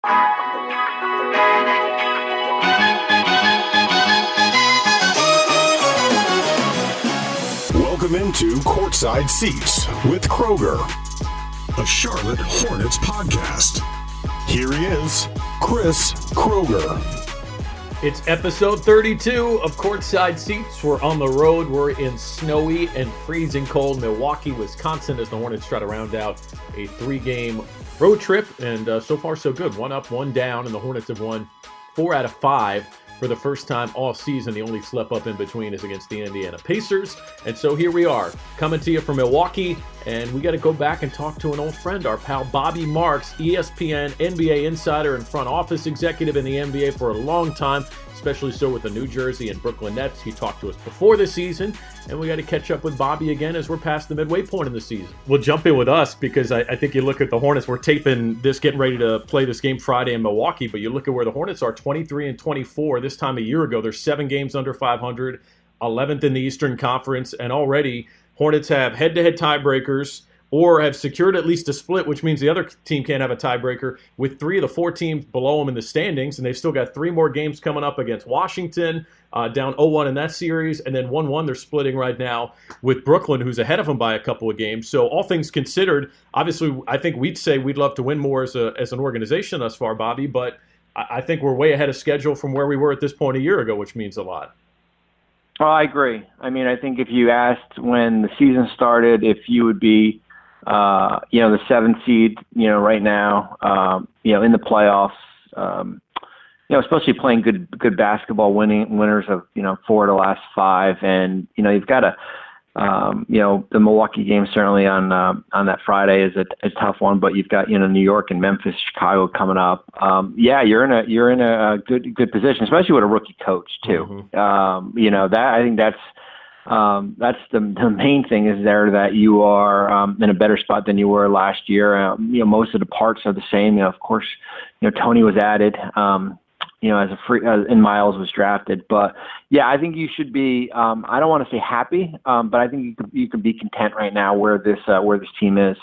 Welcome into Courtside Seats with Kroeger, a Charlotte Hornets podcast. Here he is, Chris Kroeger. It's episode 32 of Courtside Seats. We're on the road. We're in snowy and freezing cold Milwaukee, Wisconsin, as the Hornets try to round out a 3-game road trip. And so far, so good. 1 up, 1 down, and the Hornets have won 4 out of 5 for the first time all season. The only slip up in between is against the Indiana Pacers. And so here we are, coming to you from Milwaukee, and we got to go back and talk to an old friend, our pal Bobby Marks, ESPN NBA insider and front office executive in the NBA for a long time, especially so with the New Jersey and Brooklyn Nets. He talked to us before the season, and we got to catch up with Bobby again as we're past the midway point in the season. We'll jump in with us because I think you look at the Hornets. We're taping this, getting ready to play this game Friday in Milwaukee, but you look at where the Hornets are, 23-24. This time a year ago, they're 7 games under 500, 11th in the Eastern Conference, and already Hornets have head-to-head tiebreakers or have secured at least a split, which means the other team can't have a tiebreaker, with 3 of the 4 teams below them in the standings, and they've still got 3 more games coming up against Washington, down 0-1 in that series, and then 1-1 they're splitting right now with Brooklyn, who's ahead of them by a couple of games. So all things considered, obviously I think we'd say we'd love to win more as an organization thus far, Bobby, but I think we're way ahead of schedule from where we were at this point a year ago, which means a lot. Oh, I agree. I mean, I think if you asked when the season started if you would be, the 7th seed, right now, in the playoffs, especially playing good basketball, winners of, 4 of the last 5, and you've got to. The Milwaukee game certainly on that Friday is a tough one, but you've got New York and Memphis, Chicago coming up. You're in a good position, especially with a rookie coach too. Mm-hmm. That I think that's the main thing is there that you are in a better spot than you were last year. Most of the parts are the same. Of course, Tony was added. As a free, and Miles was drafted. But yeah, I think you should be. I don't want to say happy, but I think you can be content right now where this team is.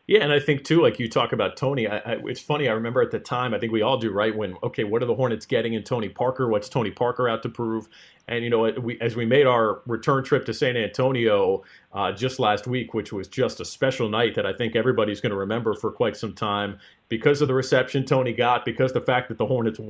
Yeah, and I think too, like you talk about Tony. It's funny. I remember at the time, I think we all do, right? When what are the Hornets getting in Tony Parker? What's Tony Parker out to prove? And as we made our return trip to San Antonio just last week, which was just a special night that I think everybody's going to remember for quite some time because of the reception Tony got, because the fact that the Hornets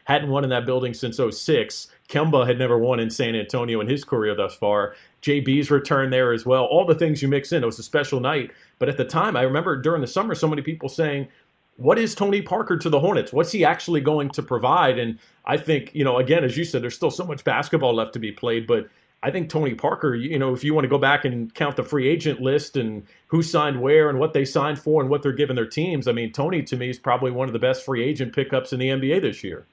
hadn't won in that building since '06. Kemba had never won in San Antonio in his career thus far. JB's return there as well. All the things you mix in. It was a special night. But at the time, I remember during the summer, so many people saying, what is Tony Parker to the Hornets? What's he actually going to provide? And I think, again, as you said, there's still so much basketball left to be played. But I think Tony Parker, if you want to go back and count the free agent list and who signed where and what they signed for and what they're giving their teams, I mean, Tony, to me, is probably one of the best free agent pickups in the NBA this year.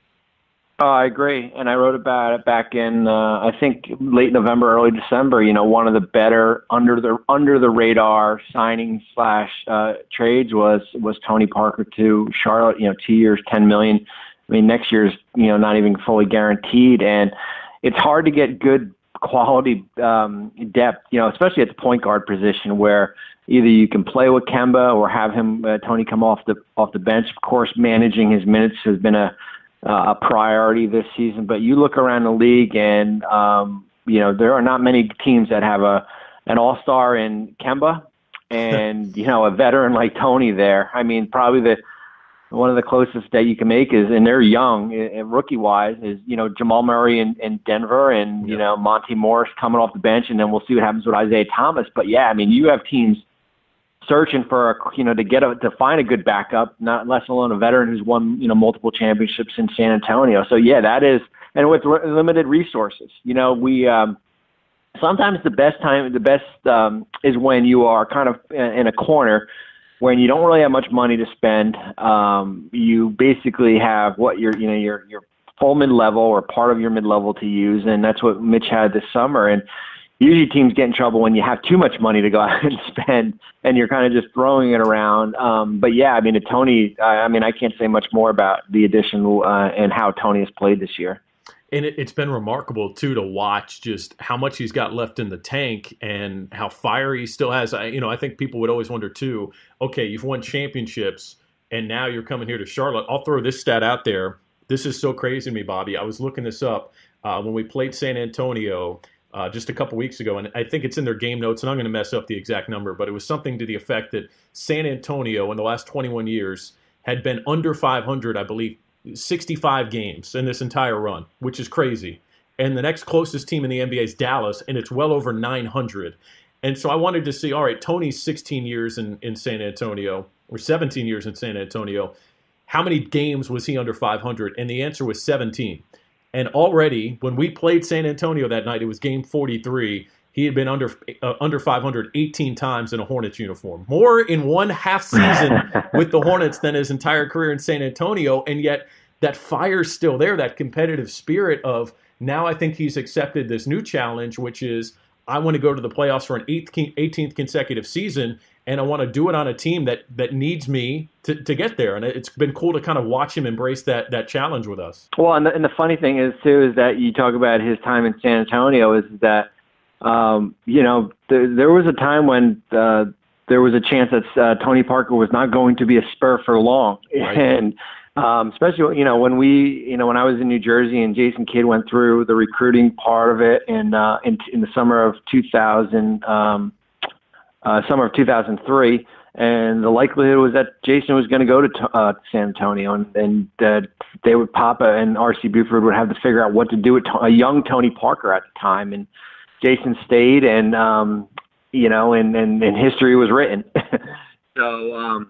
Oh, I agree, and I wrote about it back in I think late November, early December. One of the better under the radar signings / trades was Tony Parker to Charlotte. 2 years, $10 million. I mean, next year's not even fully guaranteed, and it's hard to get good quality depth. Especially at the point guard position where either you can play with Kemba or have him Tony come off the bench. Of course, managing his minutes has been a priority this season, but you look around the league and, there are not many teams that have an all-star in Kemba and, a veteran like Tony there. I mean, probably one of the closest that you can make is, and they're young rookie-wise, is, Jamal Murray in Denver and, Monty Morris coming off the bench, and then we'll see what happens with Isaiah Thomas. But yeah, I mean, you have teams searching for to find a good backup, not less alone a veteran who's won multiple championships in San Antonio. So yeah, that is, and with limited resources, we sometimes the best is when you are kind of in a corner when you don't really have much money to spend. You basically have what your full mid-level or part of your mid-level to use, and that's what Mitch had this summer. And usually teams get in trouble when you have too much money to go out and spend and you're kind of just throwing it around. But yeah, I mean, Tony, I can't say much more about the addition and how Tony has played this year. And it's been remarkable, too, to watch just how much he's got left in the tank and how fire he still has. I think people would always wonder, too, okay, you've won championships. and now you're coming here to Charlotte. I'll throw this stat out there. This is so crazy to me, Bobby. I was looking this up when we played San Antonio just a couple weeks ago, and I think it's in their game notes, and I'm going to mess up the exact number, but it was something to the effect that San Antonio in the last 21 years had been under 500, I believe, 65 games in this entire run, which is crazy. And the next closest team in the NBA is Dallas, and it's well over 900. And so I wanted to see, all right, Tony's 16 years in San Antonio, or 17 years in San Antonio. How many games was he under 500? And the answer was 17. And already, when we played San Antonio that night, it was game 43. He had been under 500 18 times in a Hornets uniform. More in one half season with the Hornets than his entire career in San Antonio. And yet that fire's still there, that competitive spirit of now I think he's accepted this new challenge, which is I want to go to the playoffs for an 18th consecutive season, and I want to do it on a team that needs me to get there. And it's been cool to kind of watch him embrace that challenge with us. Well, and the funny thing is, too, is that you talk about his time in San Antonio is that, there was a time when there was a chance that Tony Parker was not going to be a Spur for long. Right. And especially, when when I was in New Jersey and Jason Kidd went through the recruiting part of it in the summer of 2003, and the likelihood was that Jason was going to go to San Antonio, and they would Papa and R.C. Buford would have to figure out what to do with a young Tony Parker at the time, and Jason stayed, and and history was written. So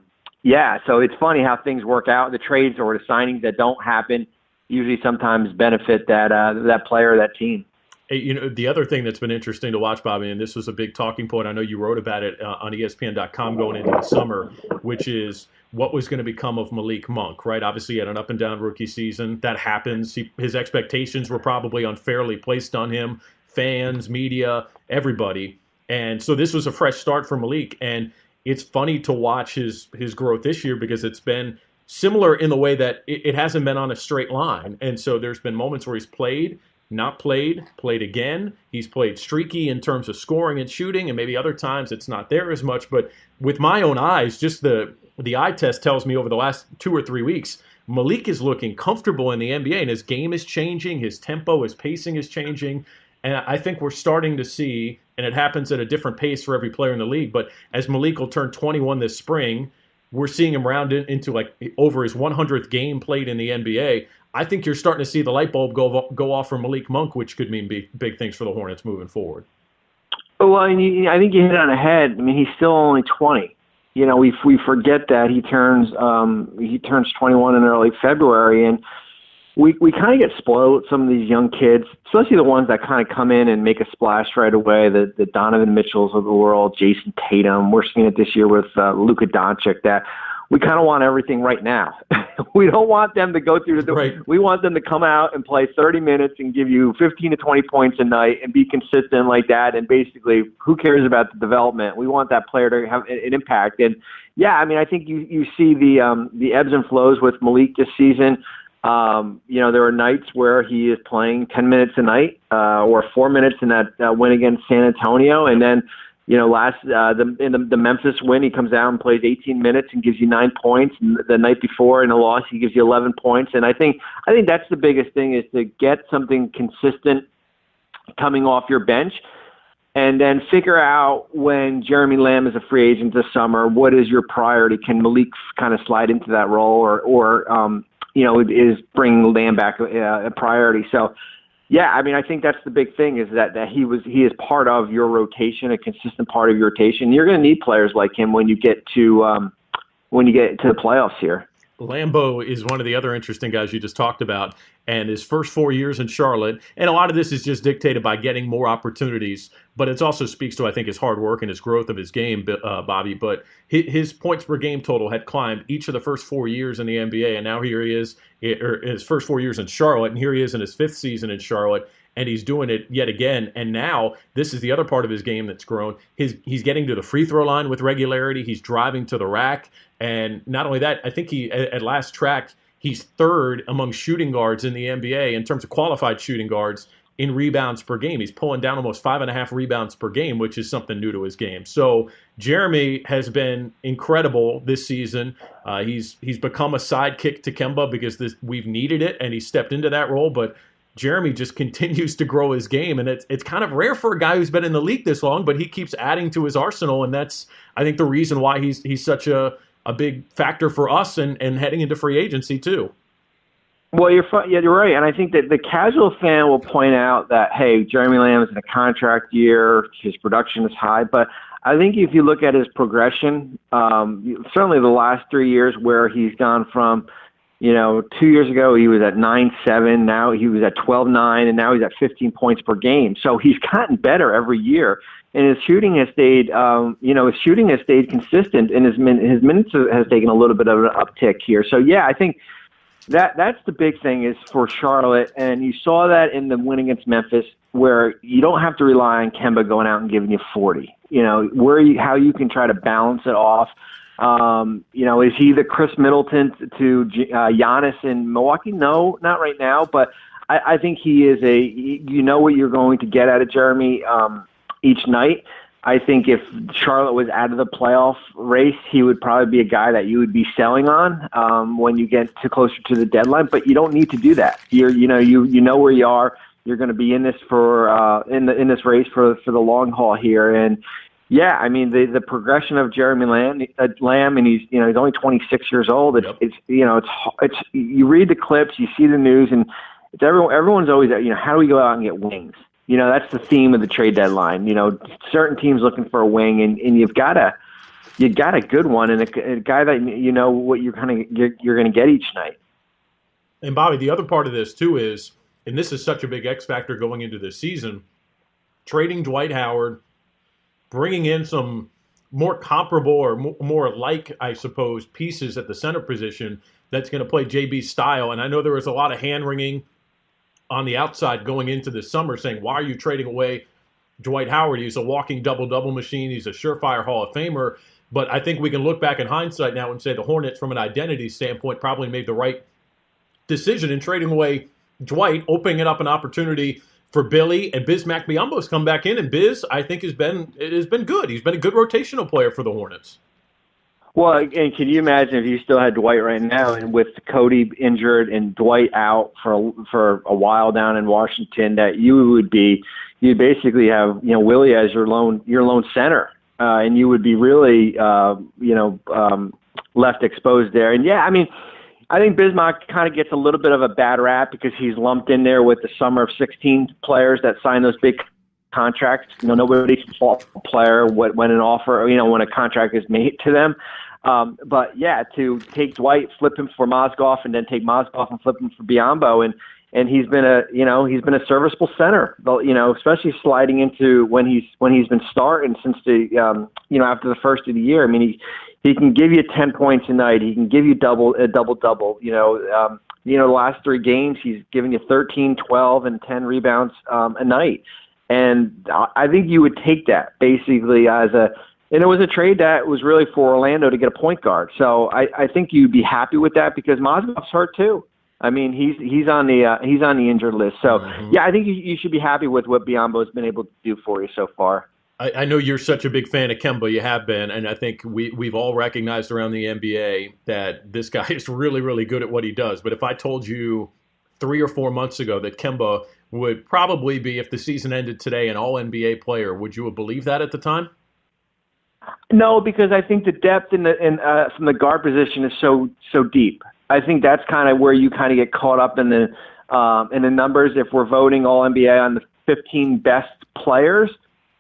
it's funny how things work out. The trades or the signings that don't happen usually sometimes benefit that player or that team. The other thing that's been interesting to watch, Bobby, and this was a big talking point, I know you wrote about it on ESPN.com going into the summer, which is what was going to become of Malik Monk, right? Obviously, he had an up-and-down rookie season. That happens. His expectations were probably unfairly placed on him, fans, media, everybody. And so this was a fresh start for Malik, and it's funny to watch his growth this year because it's been similar in the way that it hasn't been on a straight line. And so there's been moments where he's played, not played, played again. He's played streaky in terms of scoring and shooting, and maybe other times it's not there as much. But with my own eyes, just the eye test tells me over the last 2 or 3 weeks, Malik is looking comfortable in the NBA, and his game is changing, his tempo, his pacing is changing. And I think we're starting to see, and it happens at a different pace for every player in the league, but as Malik will turn 21 this spring, we're seeing him round into like over his 100th game played in the NBA. I think you're starting to see the light bulb go off for Malik Monk, which could mean big things for the Hornets moving forward. Well, and I think you hit it on the head. I mean, he's still only 20. We forget that he turns 21 in early February, and we kind of get spoiled with some of these young kids, especially the ones that kind of come in and make a splash right away, the Donovan Mitchells of the world, Jason Tatum. We're seeing it this year with Luka Doncic, that we kind of want everything right now. We don't want them to go through right. We want them to come out and play 30 minutes and give you 15 to 20 points a night and be consistent like that. And basically, who cares about the development? We want that player to have an impact. And yeah, I mean, I think you see the ebbs and flows with Malik this season. There are nights where he is playing 10 minutes a night, or 4 minutes in that win against San Antonio. And then, the Memphis win, he comes out and plays 18 minutes and gives you 9 points. And the night before in a loss, he gives you 11 points. And I think that's the biggest thing, is to get something consistent coming off your bench, and then figure out when Jeremy Lamb is a free agent this summer, what is your priority? Can Malik kind of slide into that role, or is bringing Lamb back a priority? So, yeah, I mean, I think that's the big thing, is that he is part of your rotation, a consistent part of your rotation. You're going to need players like him when you get to the playoffs here. Lambeau is one of the other interesting guys you just talked about, and his first 4 years in Charlotte, and a lot of this is just dictated by getting more opportunities, but it also speaks to, I think, his hard work and his growth of his game, Bobby. But his points per game total had climbed each of the first 4 years in the NBA, and now here he is, his first 4 years in Charlotte, and here he is in his 5th season in Charlotte, and he's doing it yet again. And now this is the other part of his game that's grown. He's getting to the free throw line with regularity. He's driving to the rack. And not only that, I think he, at last track, he's third among shooting guards in the NBA in terms of qualified shooting guards in rebounds per game. He's pulling down almost 5.5 rebounds per game, which is something new to his game. So Jeremy has been incredible this season. He's become a sidekick to Kemba because we've needed it, and he stepped into that role. But Jeremy just continues to grow his game, and it's kind of rare for a guy who's been in the league this long, but he keeps adding to his arsenal, and that's, I think, the reason why he's such a big factor for us and heading into free agency too. Well, you're right, and I think that the casual fan will point out that, hey, Jeremy Lamb is in a contract year, his production is high, but I think if you look at his progression, certainly the last 3 years where he's gone from, 2 years ago he was at 9.7, now he was at 12.9, and now he's at 15 points per game. So he's gotten better every year, and his shooting has stayed, consistent, and his minutes has taken a little bit of an uptick here. So yeah, I think that's the big thing is for Charlotte, and you saw that in the win against Memphis, where you don't have to rely on Kemba going out and giving you 40. How you can try to balance it off. Is he the Chris Middleton to Giannis in Milwaukee? No, not right now, but I think he is what you're going to get out of Jeremy each night. I think if Charlotte was out of the playoff race, he would probably be a guy that you would be selling on when you get closer to the deadline. But you don't need to do that. You know where you are. You're going to be in this for in this race for the long haul here. And yeah, I mean the progression of Jeremy Lamb, and he's only 26 years old. It's you read the clips, you see the news, and it's everyone's always how do we go out and get wings? That's the theme of the trade deadline. Certain teams looking for a wing, and you got a good one, and a guy that what you're going to get each night. And Bobby, the other part of this too is, and this is such a big X factor going into this season, trading Dwight Howard, bringing in some more comparable or more like, I suppose, pieces at the center position that's going to play JB's style. And I know there was a lot of hand-wringing on the outside going into the summer saying, why are you trading away Dwight Howard? He's a walking double-double machine. He's a surefire Hall of Famer. But I think we can look back in hindsight now and say the Hornets, from an identity standpoint, probably made the right decision in trading away Dwight, opening it up an opportunity for Billy and Bismack Biyombo's come back in. And Biz, I think, has been good. He's been a good rotational player for the Hornets. Well, and can you imagine if you still had Dwight right now, and with Cody injured and Dwight out for a while down in Washington, that you basically have Willie as your lone center, and you would be really left exposed there. And yeah, I mean, I think Bismack kind of gets a little bit of a bad rap because he's lumped in there with the summer of 16 players that sign those big contracts. Nobody's fault player when an offer, when a contract is made to them. But yeah, to take Dwight, flip him for Mozgov, and then take Mozgov and flip him for Biyombo, and he's been a serviceable center. Especially sliding into when he's been starting since after the first of the year. I mean, he can give you 10 points a night. He can give you a double. The last 3 games he's given you 13, 12, and 10 rebounds a night. And I think you would take that basically and it was a trade that was really for Orlando to get a point guard. So I think you'd be happy with that because Mozgov's hurt too. I mean, he's on the injured list. So yeah, I think you should be happy with what Biyombo has been able to do for you so far. I know you're such a big fan of Kemba. You have been, and I think we've all recognized around the NBA that this guy is really, really good at what he does. But if I told you 3 or 4 months ago that Kemba would probably be, if the season ended today, an all-NBA player, would you have believed that at the time? No, because I think the depth from the guard position is so deep. I think that's kind of where you kind of get caught up in the numbers. If we're voting all-NBA on the 15 best players,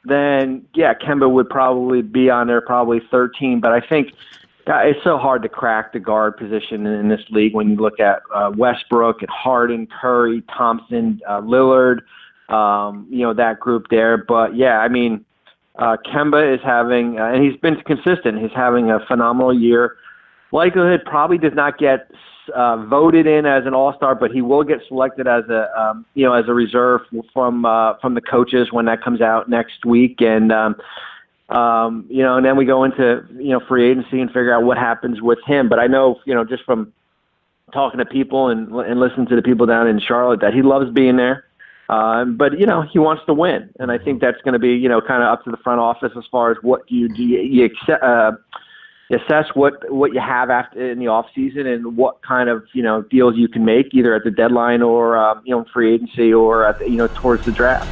then yeah, Kemba would probably be on there, probably 13. But I think it's so hard to crack the guard position in this league when you look at Westbrook and Harden, Curry, Thompson, Lillard, that group there. But yeah, I mean, Kemba is having, and he's been consistent. He's having a phenomenal year. Likelihood probably does not get voted in as an all-star, but he will get selected as a reserve from the coaches when that comes out next week. And and then we go into free agency and figure out what happens with him. But I know just from talking to people and listening to the people down in Charlotte that he loves being there. But he wants to win, and I think that's going to be kind of up to the front office as far as what you assess what you have after in the off season and what kind of deals you can make either at the deadline or free agency or at towards the draft.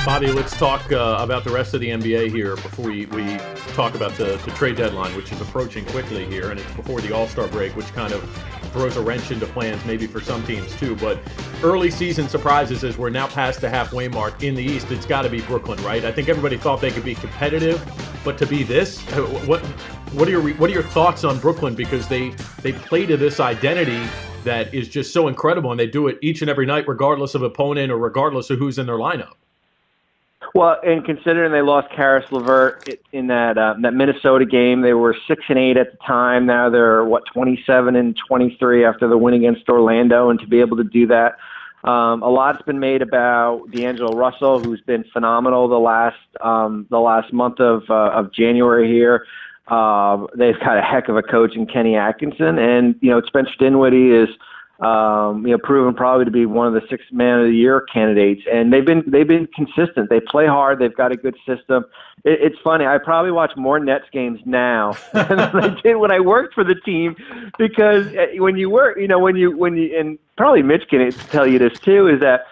Bobby, let's talk about the rest of the NBA here before we talk about the trade deadline, which is approaching quickly here, and it's before the All-Star break, which kind of throws a wrench into plans maybe for some teams too. But early season surprises as we're now past the halfway mark in the East, it's got to be Brooklyn, right? I think everybody thought they could be competitive, but to be this, what are your thoughts on Brooklyn? Because they play to this identity that is just so incredible, and they do it each and every night, regardless of opponent or regardless of who's in their lineup. Well, and considering they lost Karis LeVert in that Minnesota game, they were 6-8 at the time. Now they're 27-23 after the win against Orlando, and to be able to do that, a lot's been made about D'Angelo Russell, who's been phenomenal the last month of January here. They've got a heck of a coach in Kenny Atkinson, and Spencer Dinwiddie is. Proven probably to be one of the 6 Man of the Year candidates, and they've been consistent. They play hard. They've got a good system. It's funny. I probably watch more Nets games now than I did when I worked for the team, because when you work, and probably Mitch can tell you this too, is that,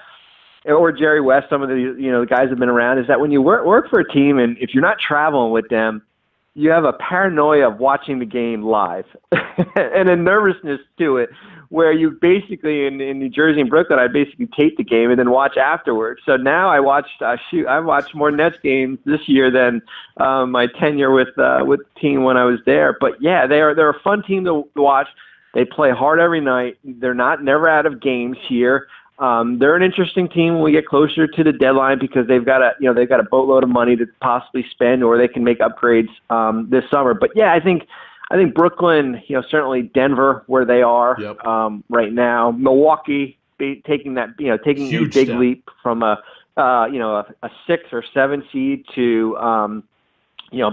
or Jerry West, some of the guys have been around, is that when you work for a team, and if you're not traveling with them, you have a paranoia of watching the game live and a nervousness to it, where you basically in New Jersey and Brooklyn, I basically tape the game and then watch afterwards. So now I watched more Nets games this year than my tenure with the team when I was there. But yeah, they're a fun team to watch. They play hard every night. They're never out of games here. They're an interesting team when we get closer to the deadline, because they've got a boatload of money to possibly spend, or they can make upgrades this summer. But yeah, I think Brooklyn, certainly Denver, where they are right now. Milwaukee taking a big leap from a 6 or 7 seed to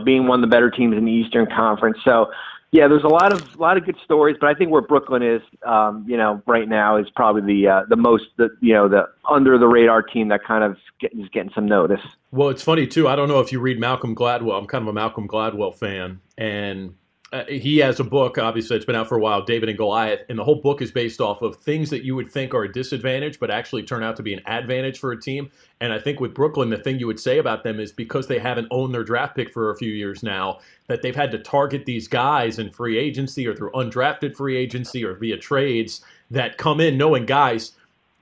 being one of the better teams in the Eastern Conference. So yeah, there's a lot of good stories, but I think where Brooklyn is, right now is probably the most the under the radar team that kind of is getting some notice. Well, it's funny too. I don't know if you read Malcolm Gladwell. I'm kind of a Malcolm Gladwell fan, and he has a book, obviously it's been out for a while, David and Goliath, and the whole book is based off of things that you would think are a disadvantage but actually turn out to be an advantage for a team. And I think with Brooklyn, the thing you would say about them is because they haven't owned their draft pick for a few years now, that they've had to target these guys in free agency or through undrafted free agency or via trades that come in knowing, guys,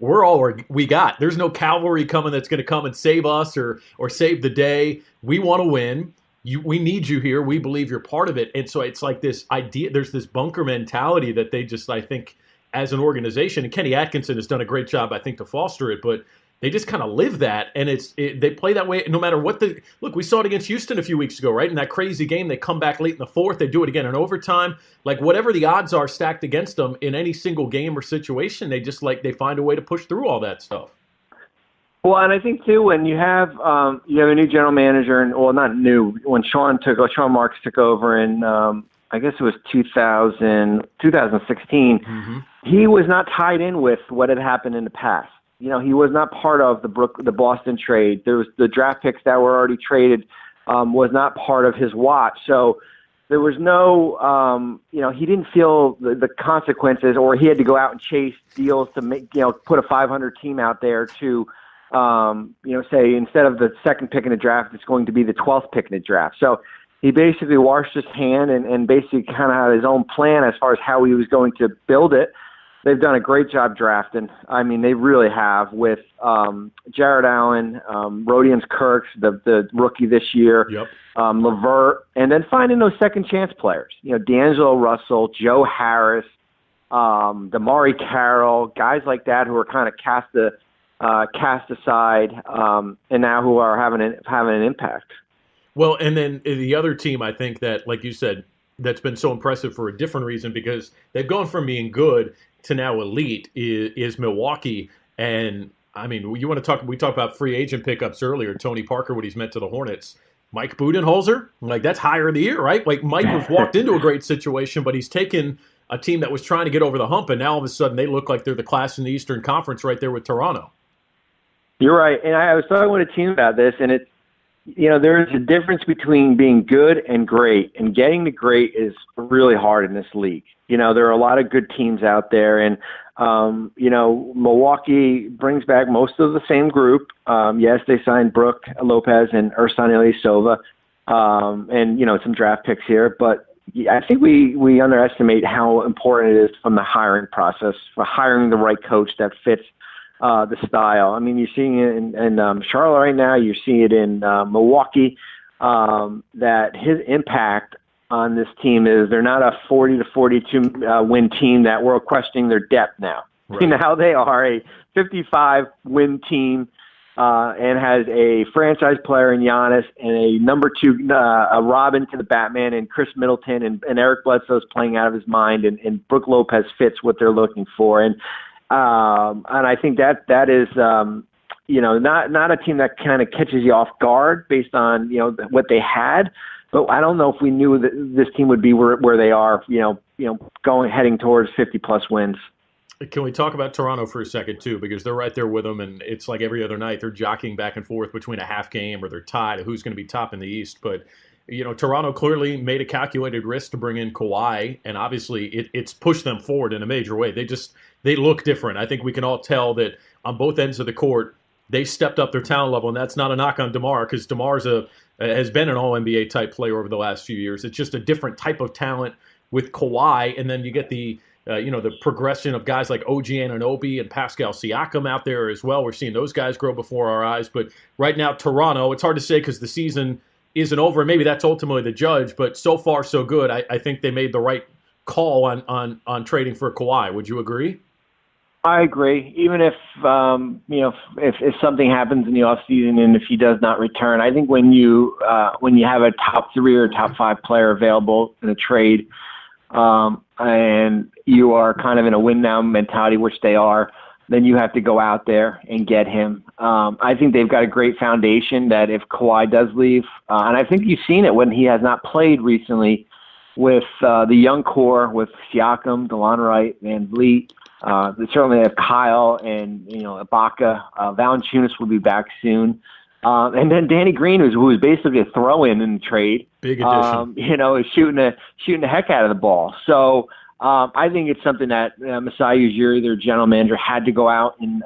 we're all we got. There's no cavalry coming that's going to come and save us or save the day. We want to win. We need you here. We believe you're part of it. And so it's like this idea, there's this bunker mentality that they just, I think, as an organization, and Kenny Atkinson has done a great job, I think, to foster it, but they just kind of live that. And they play that way no matter what look, we saw it against Houston a few weeks ago, right? In that crazy game, they come back late in the fourth. They do it again in overtime. Like whatever the odds are stacked against them in any single game or situation, they they find a way to push through all that stuff. Well, and I think too, when you have a new general manager, and not new, when Sean Marks took over in I guess it was 2016, mm-hmm. He was not tied in with what had happened in the past. He was not part of the Boston trade. There was the draft picks that were already traded was not part of his watch. So there was no, he didn't feel the consequences, or he had to go out and chase deals to make, put a 500 team out there to. Say instead of the second pick in the draft, it's going to be the 12th pick in the draft. So he basically washed his hand and basically kind of had his own plan as far as how he was going to build it. They've done a great job drafting. I mean, they really have, with Jared Allen, Rodions Kirks, the rookie this year, yep. LeVert, and then finding those second chance players. D'Angelo Russell, Joe Harris, Damari Carroll, guys like that who are kind of cast aside, and now who are having an impact. Well, and then the other team, I think that, like you said, that's been so impressive for a different reason, because they've gone from being good to now elite is Milwaukee. And I mean, we talked about free agent pickups earlier, Tony Parker, what he's meant to the Hornets. Mike Budenholzer, like that's hire of the year, right? Like Mike has walked into a great situation, but he's taken a team that was trying to get over the hump, and now all of a sudden they look like they're the class in the Eastern Conference right there with Toronto. You're right. And I was talking with a team about this, and it's, there's a difference between being good and great, and getting to great is really hard in this league. There are a lot of good teams out there, and, Milwaukee brings back most of the same group. Yes, they signed Brook Lopez and Ersan Ilyasova, and, some draft picks here, but I think we underestimate how important it is from the hiring process, for hiring the right coach that fits the style. I mean, you're seeing it in Charlotte right now. You're seeing it in Milwaukee, that his impact on this team is they're not a 40 to 42 win team that we're questioning their depth now. Right. Now they are a 55 win team and has a franchise player in Giannis and a number 2 a Robin to the Batman and Chris Middleton and Eric Bledsoe's playing out of his mind, and Brook Lopez fits what they're looking for. And I think that is, not a team that kind of catches you off guard based on, what they had. But I don't know if we knew that this team would be where they are, heading towards 50-plus wins. Can we talk about Toronto for a second, too? Because they're right there with them, and it's like every other night they're jockeying back and forth between a half game or they're tied who's going to be top in the East. But, Toronto clearly made a calculated risk to bring in Kawhi, and obviously it's pushed them forward in a major way. They look different. I think we can all tell that on both ends of the court, they stepped up their talent level, and that's not a knock on DeMar, because DeMar has been an All-NBA type player over the last few years. It's just a different type of talent with Kawhi, and then you get the progression of guys like OG Anunoby and Pascal Siakam out there as well. We're seeing those guys grow before our eyes. But right now, Toronto, it's hard to say because the season isn't over, and maybe that's ultimately the judge, but so far so good. I think they made the right call on trading for Kawhi. Would you agree? I agree. Even if if something happens in the offseason and if he does not return, I think when you have a top 3 or top 5 player available in a trade, and you are kind of in a win now mentality, which they are, then you have to go out there and get him. I think they've got a great foundation that if Kawhi does leave, and I think you've seen it when he has not played recently with the young core with Siakam, DeLon Wright, Van Vliet. They certainly have Kyle and Ibaka. Valanciunas will be back soon. And then Danny Green, who was basically a throw-in in the trade, big addition. Is shooting the heck out of the ball. So I think it's something that Masai Ujiri, their general manager, had to go out and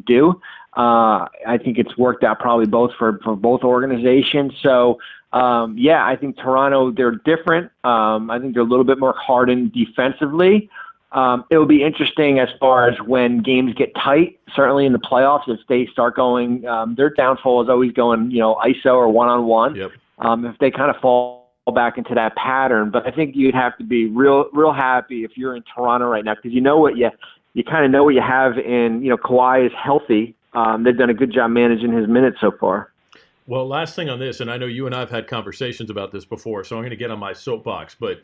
do. I think it's worked out probably both for both organizations. So I think Toronto, they're different. I think they're a little bit more hardened defensively. It'll be interesting as far as when games get tight, certainly in the playoffs, if they start going, their downfall is always going, ISO or one-on-one. Yep. If they kind of fall back into that pattern. But I think you'd have to be real happy if you're in Toronto right now, because you kind of know what you have in, Kawhi is healthy. They've done a good job managing his minutes so far. Well, last thing on this, and I know you and I have had conversations about this before, so I'm going to get on my soapbox, but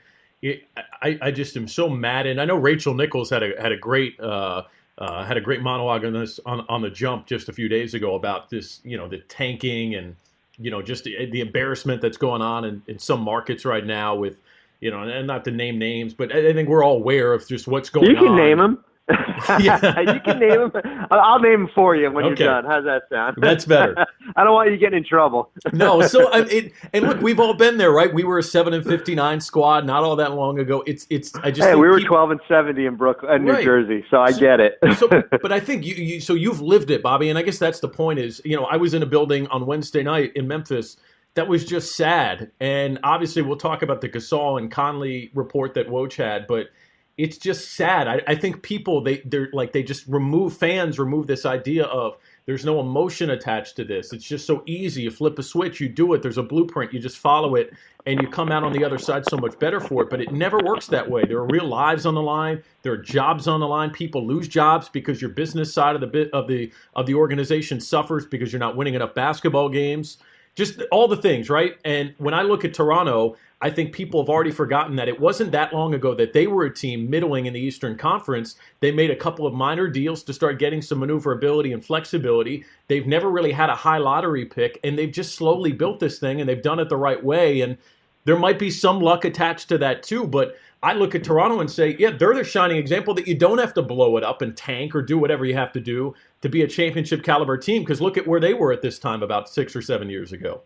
I just am so mad, and I know Rachel Nichols had a great monologue on this on the Jump just a few days ago about this, the tanking and just the embarrassment that's going on in some markets right now with, and not to name names, but I think we're all aware of just what's going on. You can name them. Yeah. You can name them. I'll name them for you when you're done. How's that sound? That's better. I don't want you getting in trouble. No, so and look, we've all been there, right? We were a 7-59 squad not all that long ago. We were 12-70 in Brooklyn, New Jersey, so I get it. But I think you've lived it, Bobby, and I guess that's the point. Is I was in a building on Wednesday night in Memphis that was just sad, and obviously we'll talk about the Gasol and Conley report that Woj had, but it's just sad. I think people, they just remove this idea of there's no emotion attached to this. It's just so easy. You flip a switch, you do it. There's a blueprint. You just follow it, and you come out on the other side so much better for it. But it never works that way. There are real lives on the line. There are jobs on the line. People lose jobs because your business side of the organization suffers because you're not winning enough basketball games. Just all the things, right? And when I look at Toronto, I think people have already forgotten that it wasn't that long ago that they were a team middling in the Eastern Conference. They made a couple of minor deals to start getting some maneuverability and flexibility. They've never really had a high lottery pick, and they've just slowly built this thing, and they've done it the right way. And there might be some luck attached to that too, but I look at Toronto and say, yeah, they're the shining example that you don't have to blow it up and tank or do whatever you have to do to be a championship caliber team, because look at where they were at this time about 6 or 7 years ago.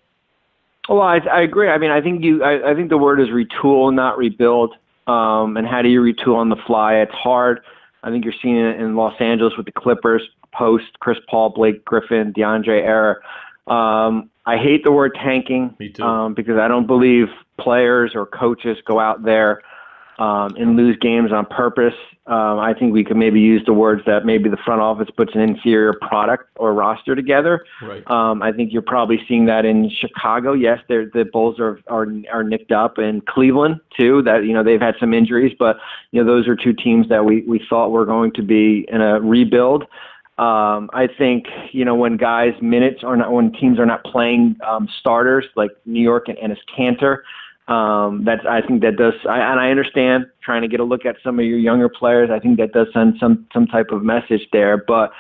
Well, I agree. I mean, I think the word is retool, not rebuild. And how do you retool on the fly? It's hard. I think you're seeing it in Los Angeles with the Clippers post Chris Paul, Blake Griffin, DeAndre era. I hate the word tanking. Me too. Because I don't believe players or coaches go out there and lose games on purpose. I think we could maybe use the words that maybe the front office puts an inferior product or roster together. Right. I think you're probably seeing that in Chicago. Yes, the Bulls are nicked up, and Cleveland too. That they've had some injuries, but those are two teams that we thought were going to be in a rebuild. I think when guys minutes are not, when teams are not playing starters like New York and Enes Kanter. I think that does, and I understand trying to get a look at some of your younger players. I think that does send some type of message there, but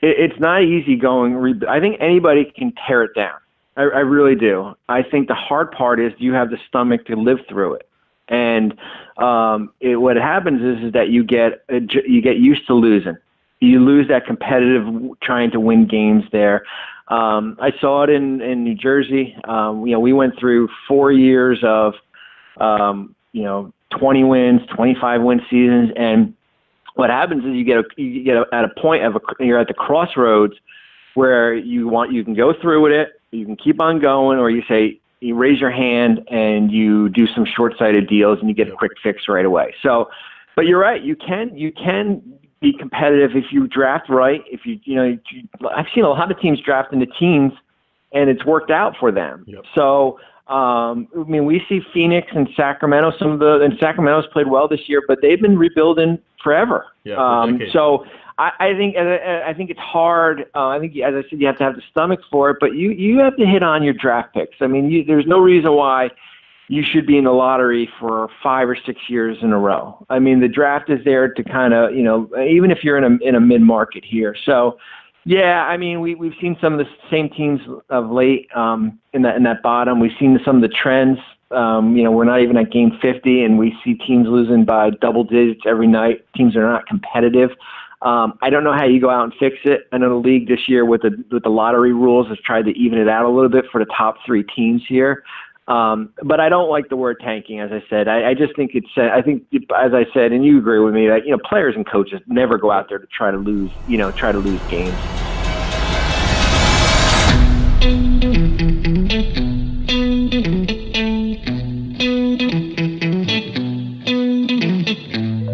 it's not easy going. I think anybody can tear it down. I really do. I think the hard part is, do you have the stomach to live through it? And what happens is that you get used to losing. You lose that competitive trying to win games there. I saw it in New Jersey. We went through 4 years of 20 wins, 25 win seasons, and what happens is you get at a point you're at the crossroads where you can go through with it, you can keep on going, or you say you raise your hand and you do some short-sighted deals and you get a quick fix right away. So, but you're right, you can be competitive if you draft right. If I've seen a lot of teams draft into teams, and it's worked out for them. Yep. So, we see Phoenix and Sacramento. And Sacramento's played well this year, but they've been rebuilding forever. Yeah, so I think it's hard. I think, as I said, you have to have the stomach for it, but you have to hit on your draft picks. I mean, there's no reason why you should be in the lottery for 5 or 6 years in a row. I mean, the draft is there to kind of, even if you're in a mid-market here. So, yeah, I mean, we've seen some of the same teams of late in that bottom. We've seen some of the trends. We're not even at game 50, and we see teams losing by double digits every night. Teams are not competitive. I don't know how you go out and fix it. I know the league this year with the lottery rules has tried to even it out a little bit for the top 3 teams here. But I don't like the word tanking, as I said. I just think I think, as I said, and you agree with me, that, players and coaches never go out there to try to lose games.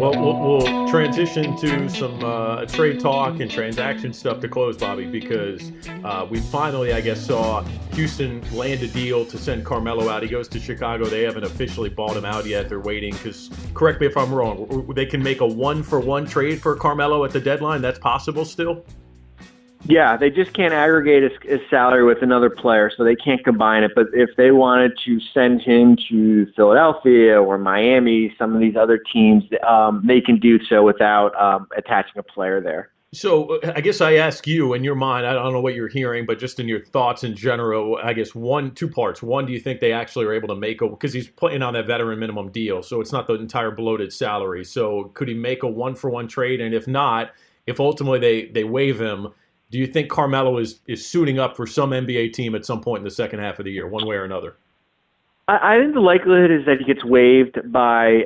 Well, we'll transition to some trade talk and transaction stuff to close, Bobby, because we finally, I guess, saw Houston land a deal to send Carmelo out. He goes to Chicago. They haven't officially bought him out yet. They're waiting because, correct me if I'm wrong, they can make a 1-for-1 trade for Carmelo at the deadline. That's possible still? Yeah, they just can't aggregate his salary with another player, so they can't combine it. But if they wanted to send him to Philadelphia or Miami, some of these other teams, they can do so without attaching a player there. So I guess I ask you, in your mind, I don't know what you're hearing, but just in your thoughts in general, I guess two parts. One, do you think they actually are able to make because he's playing on that veteran minimum deal, so it's not the entire bloated salary. So could he make a 1-for-1 trade? And if not, if ultimately they waive him, do you think Carmelo is suiting up for some NBA team at some point in the second half of the year, one way or another? I think the likelihood is that he gets waived by,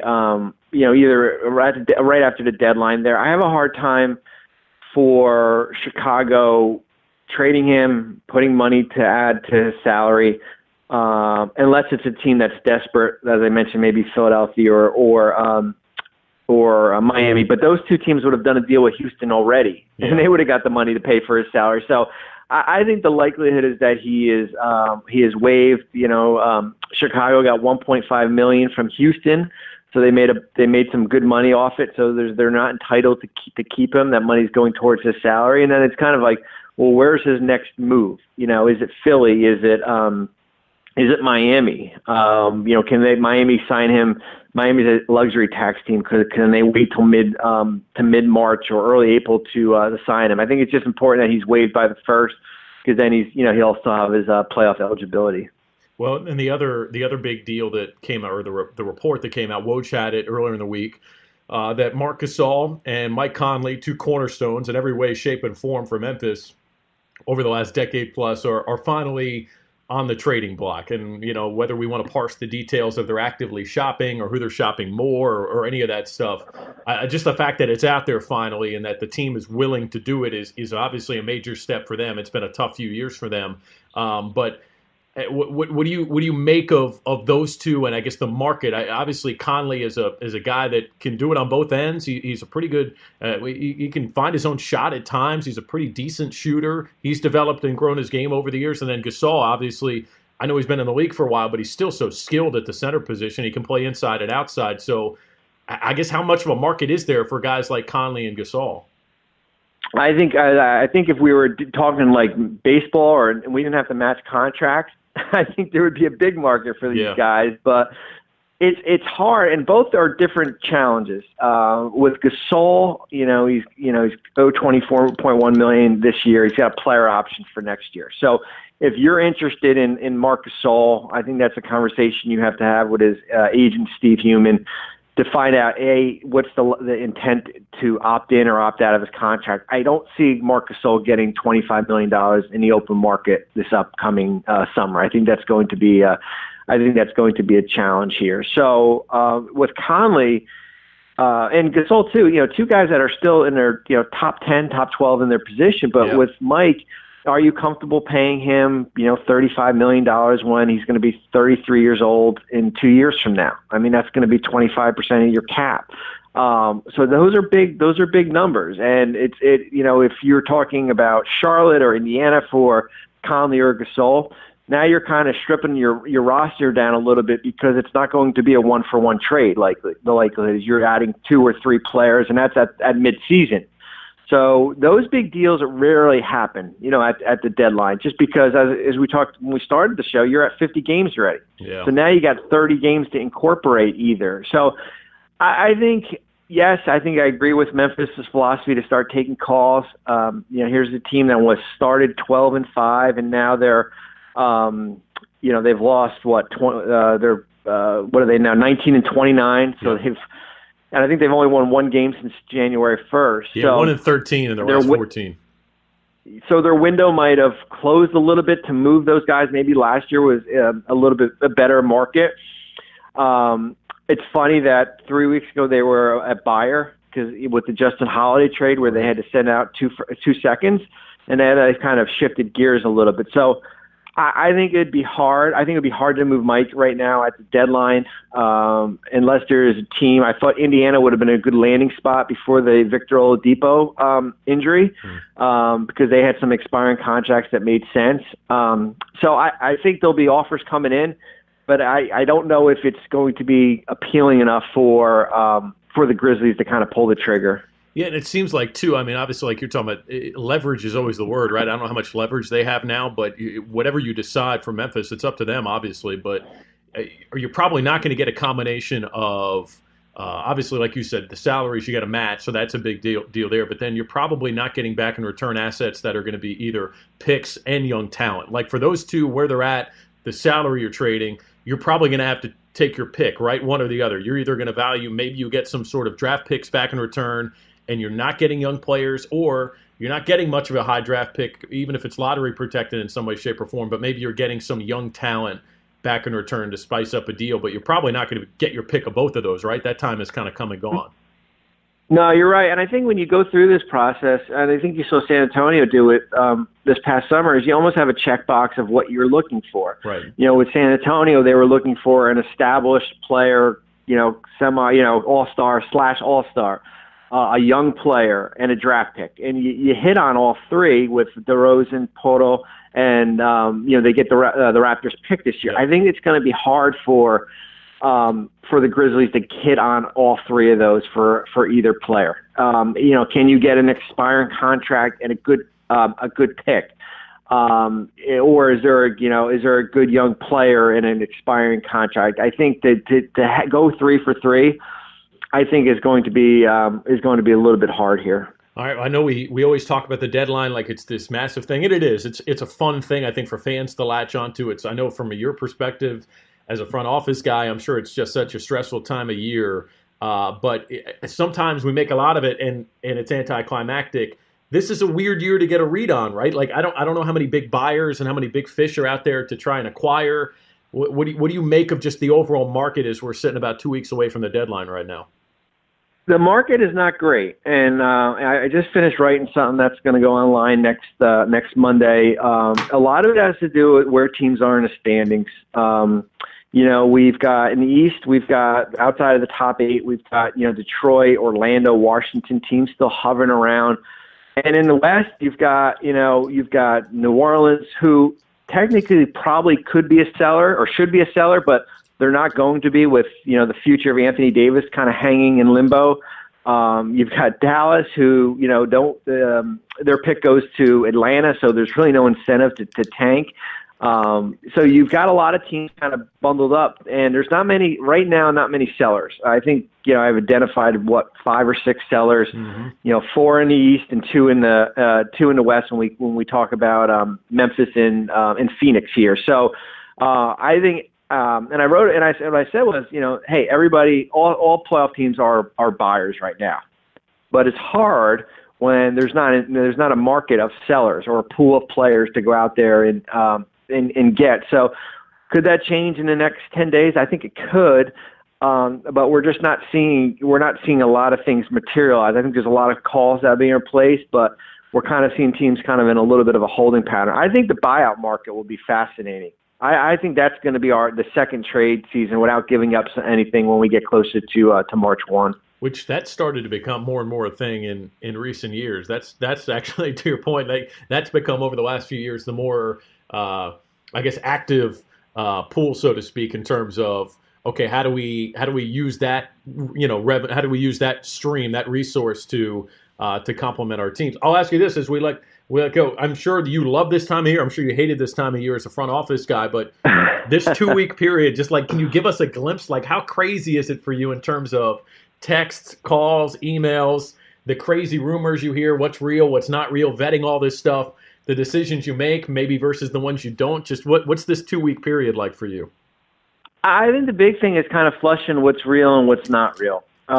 either right after the deadline there. I have a hard time for Chicago trading him, putting money to add to his salary, unless it's a team that's desperate, as I mentioned, maybe Philadelphia or Miami. But those two teams would have done a deal with Houston already, and they would have got the money to pay for his salary. So I think the likelihood is that he is waived. Chicago got $1.5 million from Houston, so they made some good money off it. So they're not entitled to keep him. That money's going towards his salary, and then it's kind of like, well, where's his next move? Is it Philly? Is it Miami? Can Miami sign him? Miami's a luxury tax team. Can they wait till mid-March or early April to sign him? I think it's just important that he's waived by the 1st, because then he'll still have his playoff eligibility. Well, and the other big deal that came out, or the report that came out, Woj had it earlier in the week, that Marc Gasol and Mike Conley, two cornerstones in every way, shape, and form for Memphis over the last decade plus, are finally on the trading block. And, whether we want to parse the details of they're actively shopping or who they're shopping more or any of that stuff, just the fact that it's out there finally and that the team is willing to do it is obviously a major step for them. It's been a tough few years for them. But what do you make of those two, and I guess the market? Obviously, Conley is a guy that can do it on both ends. He's a pretty good. He can find his own shot at times. He's a pretty decent shooter. He's developed and grown his game over the years. And then Gasol, obviously, I know he's been in the league for a while, but he's still so skilled at the center position. He can play inside and outside. So, I guess how much of a market is there for guys like Conley and Gasol? I think if we were talking like baseball and we didn't have to match contracts, I think there would be a big market for these guys, but it's hard, and both are different challenges. With Gasol, he's owed $24.1 million this year. He's got a player option for next year. So if you're interested in Marc Gasol, I think that's a conversation you have to have with his agent Steve Human to find out what's the intent to opt in or opt out of his contract. I don't see Marc Gasol getting $25 million in the open market this upcoming summer. I think that's going to be a challenge here. So with Conley and Gasol too, two guys that are still in their top 10, top 12 in their position, but with Mike, are you comfortable paying him, $35 million when he's going to be 33 years old in 2 years from now? I mean, that's going to be 25% of your cap. So those are big numbers. And if you're talking about Charlotte or Indiana for Conley or Gasol, now you're kind of stripping your roster down a little bit because it's not going to be a 1-for-1 trade. The likelihood is you're adding 2 or 3 players, and that's at mid-season. So those big deals rarely happen, at the deadline, just because as we talked when we started the show, you're at 50 games already. Yeah. So now you got 30 games to incorporate either. So I think, yes, I agree with Memphis' philosophy to start taking calls. Here's a team that started 12-5, and now they're, they've lost what are they now, 19-29. So and I think they've only won one game since January 1st. Yeah, 1-13 in their last 14. So their window might have closed a little bit to move those guys. Maybe last year was a little bit a better market. It's funny that 3 weeks ago they were at buyer because with the Justin Holiday trade where they had to send out 2 seconds, and then they kind of shifted gears a little bit. So I think it'd be hard. I think it'd be hard to move Mike right now at the deadline, unless there is a team. I thought Indiana would have been a good landing spot before the Victor Oladipo injury, because they had some expiring contracts that made sense. So I think there'll be offers coming in, but I don't know if it's going to be appealing enough for the Grizzlies to kind of pull the trigger. Yeah, and it seems like, too, I mean, obviously, like you're talking about, leverage is always the word, right? I don't know how much leverage they have now, but whatever you decide for Memphis, it's up to them, obviously. But you're probably not going to get a combination of, obviously, like you said, the salaries you got to match, so that's a big deal there. But then you're probably not getting back in return assets that are going to be either picks and young talent. Like for those two, where they're at, the salary you're trading, you're probably going to have to take your pick, right? One or the other. You're either going to value, maybe you get some sort of draft picks back in return, and you're not getting young players, or you're not getting much of a high draft pick, even if it's lottery protected in some way, shape, or form, but maybe you're getting some young talent back in return to spice up a deal, but you're probably not going to get your pick of both of those, right? That time has kind of come and gone. No, you're right. And I think when you go through this process, and I think you saw San Antonio do it this past summer, is you almost have a checkbox of what you're looking for. Right. With San Antonio, they were looking for an established player, all-star / all-star. A young player, and a draft pick. And you hit on all three with DeRozan, Porto, and they get the Raptors pick this year. Yeah. I think it's going to be hard for the Grizzlies to hit on all three of those for either player. Can you get an expiring contract and a good pick? Or is there a good young player in an expiring contract? I think that to go 3 for 3, I think is going to be a little bit hard here. All right, I know we always talk about the deadline like it's this massive thing, and it is. It's a fun thing, I think, for fans to latch onto. I know from your perspective as a front office guy, I'm sure it's just such a stressful time of year. But sometimes we make a lot of it, and it's anticlimactic. This is a weird year to get a read on, right? Like I don't know how many big buyers and how many big fish are out there to try and acquire. What do you make of just the overall market as we're sitting about 2 weeks away from the deadline right now? The market is not great, and I just finished writing something that's going to go online next Monday. A lot of it has to do with where teams are in the standings. We've got in the East, we've got outside of the top 8, we've got Detroit, Orlando, Washington teams still hovering around, and in the West, you've got New Orleans, who technically probably could be a seller or should be a seller, but they're not going to be with, the future of Anthony Davis kind of hanging in limbo. You've got Dallas who, their pick goes to Atlanta, so there's really no incentive to tank. So you've got a lot of teams kind of bundled up, and there's not many sellers. I think, I've identified 5 or 6 sellers, 4 in the East and 2 in the West when we talk about Memphis and Phoenix here. So I think, and I wrote it, and what I said was, hey, everybody, all playoff teams are buyers right now, but it's hard when there's not a market of sellers or a pool of players to go out there and get. So could that change in the next 10 days? I think it could, but we're not seeing a lot of things materialize. I think there's a lot of calls that are being replaced, but we're kind of seeing teams kind of in a little bit of a holding pattern. I think the buyout market will be fascinating. I think that's going to be the second trade season without giving up anything when we get closer to March 1. Which that started to become more and more a thing in recent years. That's actually, to your point, that's become over the last few years the more active pool, so to speak, in terms of, okay, how do we use that how do we use that stream, that resource to complement our teams? I'll ask you this as we let go. I'm sure you love this time of year. I'm sure you hated this time of year as a front office guy, but this 2-week period, just can you give us a glimpse? How crazy is it for you in terms of texts, calls, emails, the crazy rumors you hear, what's real, what's not real, vetting all this stuff, the decisions you make maybe versus the ones you don't? Just what's this 2-week period like for you? I think the big thing is kind of flushing what's real and what's not real. Is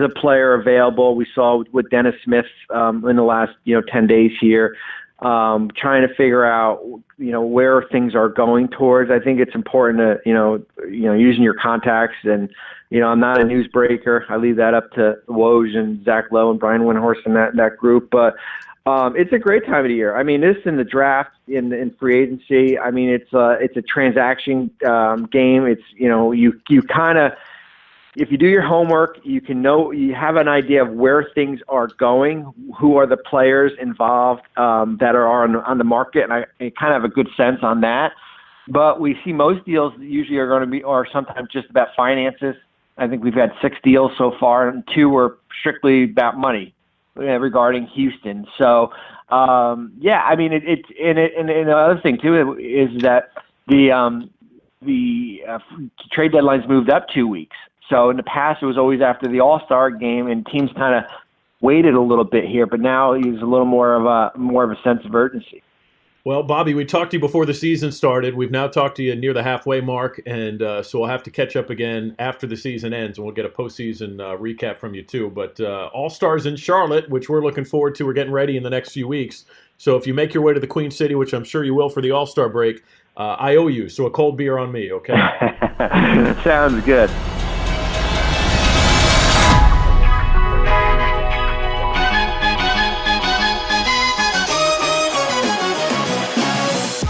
a player available? We saw with Dennis Smith in the last 10 days here, trying to figure out where things are going towards. I think it's important to using your contacts, and I'm not a newsbreaker. I leave that up to Woj and Zach Lowe and Brian Windhorst and that group, but it's a great time of the year. I mean, this in the draft, in free agency. I mean, it's a transaction game. It's you kind of, if you do your homework, you have an idea of where things are going, who are the players involved that are on the market, and I kind of have a good sense on that. But we see most deals usually are sometimes just about finances. I think we've had 6 deals so far, and 2 were strictly about money regarding Houston. So, I mean, and the other thing too is that the trade deadline's moved up 2 weeks. So in the past, it was always after the All-Star game, and teams kind of waited a little bit here. But now there's a little more of a sense of urgency. Well, Bobby, we talked to you before the season started. We've now talked to you near the halfway mark, and so we'll have to catch up again after the season ends, and we'll get a postseason recap from you too. But All-Stars in Charlotte, which we're looking forward to. We're getting ready in the next few weeks. So if you make your way to the Queen City, which I'm sure you will for the All-Star break, I owe you. So a cold beer on me, okay? Sounds good.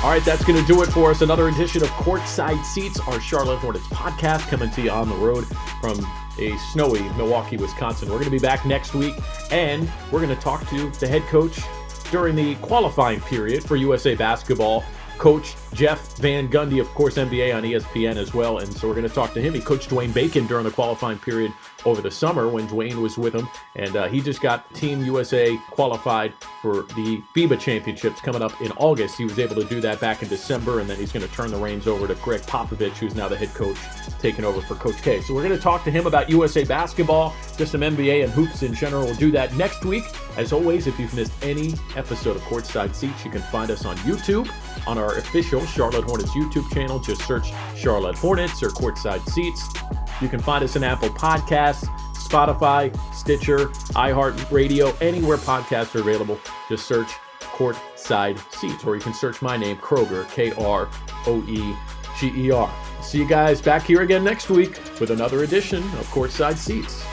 All right, that's going to do it for us. Another edition of Courtside Seats, our Charlotte Hornets podcast, coming to you on the road from a snowy Milwaukee, Wisconsin. We're going to be back next week, and we're going to talk to the head coach during the qualifying period for USA Basketball Coach Jeff Van Gundy, of course, NBA on ESPN as well. And so we're going to talk to him. He coached Dwayne Bacon during the qualifying period over the summer when Dwayne was with him. And he just got Team USA qualified for the FIBA championships coming up in August. He was able to do that back in December, and then he's going to turn the reins over to Greg Popovich, who's now the head coach, taking over for Coach K. So we're going to talk to him about USA basketball, just some NBA and hoops in general. We'll do that next week. As always, if you've missed any episode of Courtside Seats, you can find us on YouTube, on our official Charlotte Hornets YouTube channel. Just search Charlotte Hornets or Courtside Seats. You can find us on Apple Podcasts, Spotify, Stitcher, iHeartRadio, anywhere podcasts are available. Just search Courtside Seats, or you can search my name, Kroeger, Kroeger. See you guys back here again next week with another edition of Courtside Seats.